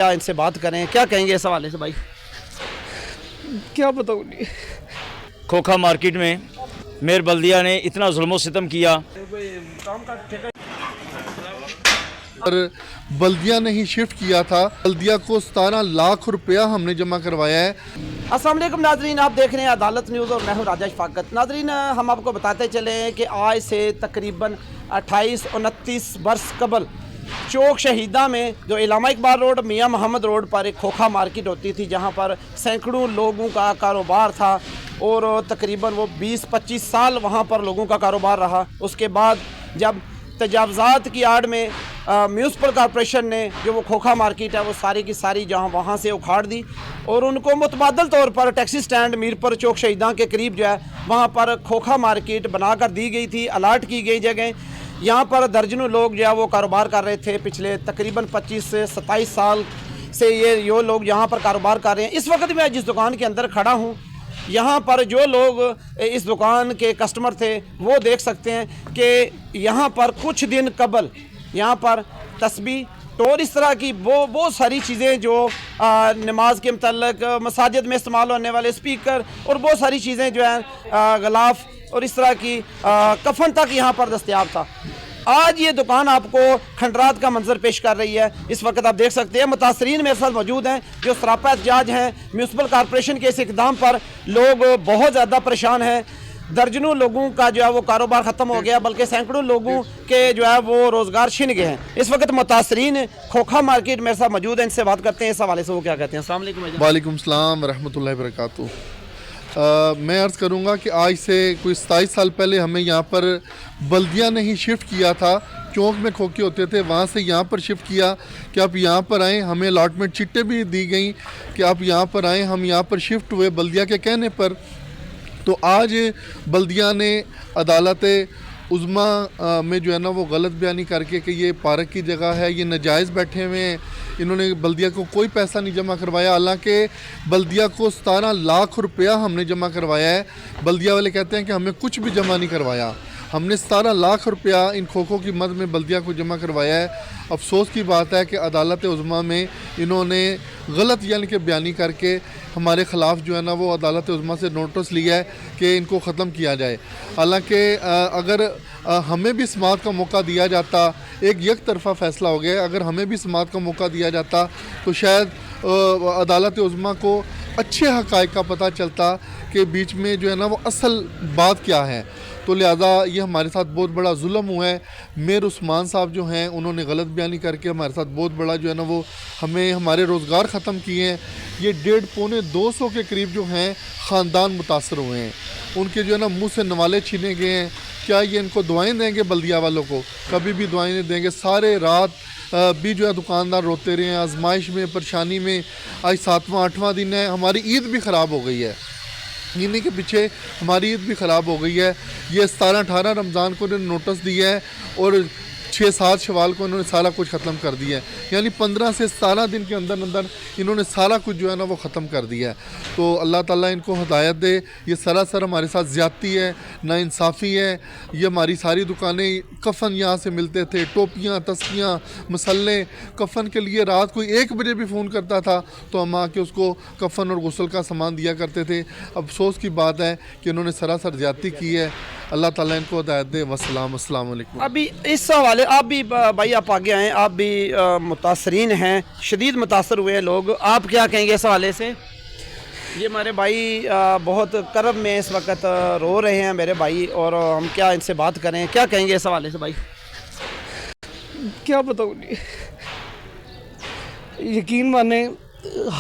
کیا ان سے بات کریں، کیا کہیں گے اس حوالے سے بھائی؟ کیا بتاؤں گی؟ کھوکھا مارکیٹ میں میئر بلدیہ نے اتنا ظلم و ستم کیا. اور بلدیہ نے ہی شفٹ کیا تھا. بلدیہ کو 17 لاکھ روپیہ ہم نے جمع کروایا ہے. السلام علیکم ناظرین، آپ دیکھ رہے ہیں عدالت نیوز اور میں ہوں راجہ شفاقت. ناظرین، ہم آپ کو بتاتے چلیں کہ آج سے تقریباً 28-29 برس قبل چوک شہیدہ میں جو علامہ اقبال روڈ میاں محمد روڈ پر ایک کھوکھا مارکیٹ ہوتی تھی، جہاں پر سینکڑوں لوگوں کا کاروبار تھا اور تقریباً وہ 20-25 سال وہاں پر لوگوں کا کاروبار رہا. اس کے بعد جب تجاوزات کی آڑ میں میونسپل کارپوریشن نے جو وہ کھوکھا مارکیٹ ہے وہ ساری کی ساری جہاں وہاں سے اکھاڑ دی اور ان کو متبادل طور پر ٹیکسی سٹینڈ میرپور چوک شہیداں کے قریب جو ہے وہاں پر کھوکھا مارکیٹ بنا کر دی گئی تھی. الاٹ کی گئی جگہ یہاں پر درجنوں لوگ جو ہے وہ کاروبار کر رہے تھے. پچھلے تقریباً 25 سے 27 سال سے یہ لوگ یہاں پر کاروبار کر رہے ہیں. اس وقت میں جس دکان کے اندر کھڑا ہوں، یہاں پر جو لوگ اس دکان کے کسٹمر تھے وہ دیکھ سکتے ہیں کہ یہاں پر کچھ دن قبل یہاں پر تسبیح اور اس طرح کی بہت ساری چیزیں جو نماز کے متعلق مساجد میں استعمال ہونے والے اسپیکر اور بہت ساری چیزیں جو ہیں غلاف اور اس طرح کی کفن تک یہاں پر دستیاب تھا. آج یہ دکان آپ کو کھنڈرات کا منظر پیش کر رہی ہے. اس وقت آپ دیکھ سکتے ہیں متاثرین میرے ساتھ موجود ہیں جو سراپا احتجاج ہیں. میونسپل کارپوریشن کے اس اقدام پر لوگ بہت زیادہ پریشان ہیں. درجنوں لوگوں کا جو ہے وہ کاروبار ختم ہو گیا، بلکہ سینکڑوں لوگوں کے جو ہے وہ روزگار چھن گئے ہیں. اس وقت متاثرین کھوکھا مارکیٹ میرے ساتھ موجود ہیں، ان سے بات کرتے ہیں اس حوالے سے وہ کیا کہتے ہیں. السلام علیکم. وعلیکم السلام ورحمۃ اللہ وبرکاتہ. میں عرض کروں گا کہ آج سے کوئی 27 سال پہلے ہمیں یہاں پر بلدیہ نے ہی شفٹ کیا تھا. چوک میں کھوکھے ہوتے تھے، وہاں سے یہاں پر شفٹ کیا کہ آپ یہاں پر آئیں. ہمیں الاٹمنٹ چٹیں بھی دی گئیں کہ آپ یہاں پر آئیں. ہم یہاں پر شفٹ ہوئے بلدیہ کے کہنے پر. تو آج بلدیہ نے عدالت عظمیٰ میں جو ہے نا وہ غلط بیانی کر کے کہ یہ پارک کی جگہ ہے، یہ ناجائز بیٹھے ہوئے ہیں. انہوں نے بلدیہ کو کوئی پیسہ نہیں جمع کروایا، حالانکہ بلدیہ کو 17 لاکھ روپیہ ہم نے جمع کروایا ہے. بلدیہ والے کہتے ہیں کہ ہمیں کچھ بھی جمع نہیں کروایا. ہم نے 17 لاکھ روپیہ ان کھوکھوں کی مد میں بلدیہ کو جمع کروایا ہے. افسوس کی بات ہے کہ عدالت عظمیٰ میں انہوں نے غلط یعنی کہ بیانی کر کے ہمارے خلاف جو ہے نا وہ عدالت عظمیٰ سے نوٹس لیا ہے کہ ان کو ختم کیا جائے. حالانکہ اگر ہمیں بھی سماعت کا موقع دیا جاتا، یک طرفہ فیصلہ ہو گیا، اگر ہمیں بھی سماعت کا موقع دیا جاتا تو شاید عدالت عظمیٰ کو اچھے حقائق کا پتہ چلتا کہ بیچ میں جو ہے نا وہ اصل بات کیا ہے. تو لہٰذا یہ ہمارے ساتھ بہت بڑا ظلم ہوا ہے. میر عثمان صاحب جو ہیں انہوں نے غلط بیانی کر کے ہمارے ساتھ بہت بڑا جو ہے نا وہ ہمیں ہمارے روزگار ختم کیے ہیں. یہ 150-200 کے قریب جو ہیں خاندان متاثر ہوئے ہیں. ان کے جو ہے نا منہ سے نوالے چھینے گئے ہیں. کیا یہ ان کو دعائیں دیں گے بلدیہ والوں کو؟ کبھی بھی دعائیں نہیں دیں گے. سارے رات بھی جو ہے دکاندار روتے رہے ہیں، آزمائش میں، پریشانی میں. آج 7واں-8واں دن ہے. ہماری عید بھی خراب ہو گئی ہے، انہیں کے پیچھے ہماری عید بھی خراب ہو گئی ہے. یہ 17-18 رمضان کو انہوں نے نوٹس دیا ہے اور 6-7 شوال کو انہوں نے سارا کچھ ختم کر دیا ہے. یعنی 15 سے 17 دن کے اندر انہوں نے سارا کچھ جو ہے نا وہ ختم کر دیا ہے. تو اللہ تعالیٰ ان کو ہدایت دے. یہ سراسر ہمارے ساتھ زیادتی ہے، ناانصافی ہے. یہ ہماری ساری دکانیں، کفن یہاں سے ملتے تھے، ٹوپیاں، تسکیاں، مسلے. کفن کے لیے رات کوئی 1 بجے بھی فون کرتا تھا تو ہم آ کے اس کو کفن اور غسل کا سامان دیا کرتے تھے. افسوس کی بات ہے کہ انہوں نے سراسر زیادتی کی ہے. اللہ تعالیٰ ان کو ہدایت دے. السلام علیکم. ابھی اس حوالے آپ بھی بھائی آپ آگے آئیں، آپ بھی متاثرین ہیں، شدید متاثر ہوئے ہیں لوگ. آپ کیا کہیں گے اس حوالے سے؟ یہ ہمارے بھائی بہت کرب میں اس وقت رو رہے ہیں میرے بھائی، اور ہم کیا ان سے بات کریں، کیا کہیں گے اس حوالے سے بھائی؟ کیا بتاؤں گی؟ یقین مانے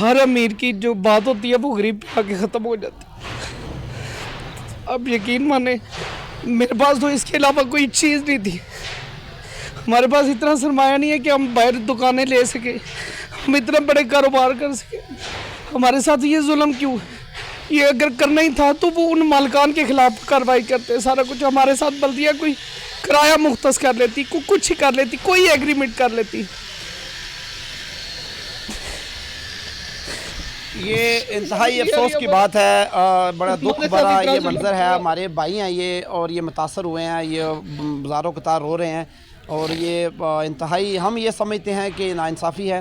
ہر امیر کی جو بات ہوتی ہے وہ غریب پہ آ کے ختم ہو جاتی. اب یقین مانے میرے پاس تو اس کے علاوہ کوئی چیز نہیں تھی. ہمارے پاس اتنا سرمایہ نہیں ہے کہ ہم باہر دکانیں لے سکیں، ہم اتنے بڑے کاروبار کر سکیں. ہمارے ساتھ یہ ظلم کیوں ہے؟ یہ اگر کرنا ہی تھا تو وہ ان مالکان کے خلاف کارروائی کرتے. سارا کچھ ہمارے ساتھ بلدیہ کوئی کرایہ مختص کر لیتی، کچھ ہی کر لیتی، کوئی ایگریمنٹ کر لیتی. یہ انتہائی افسوس کی بات ہے، بڑا دکھ بھرا یہ منظر ہے. ہمارے بھائی ہیں یہ، اور یہ متاثر ہوئے ہیں، یہ بازاروں قطار رو رہے ہیں. اور یہ انتہائی ہم یہ سمجھتے ہیں کہ ناانصافی ہے.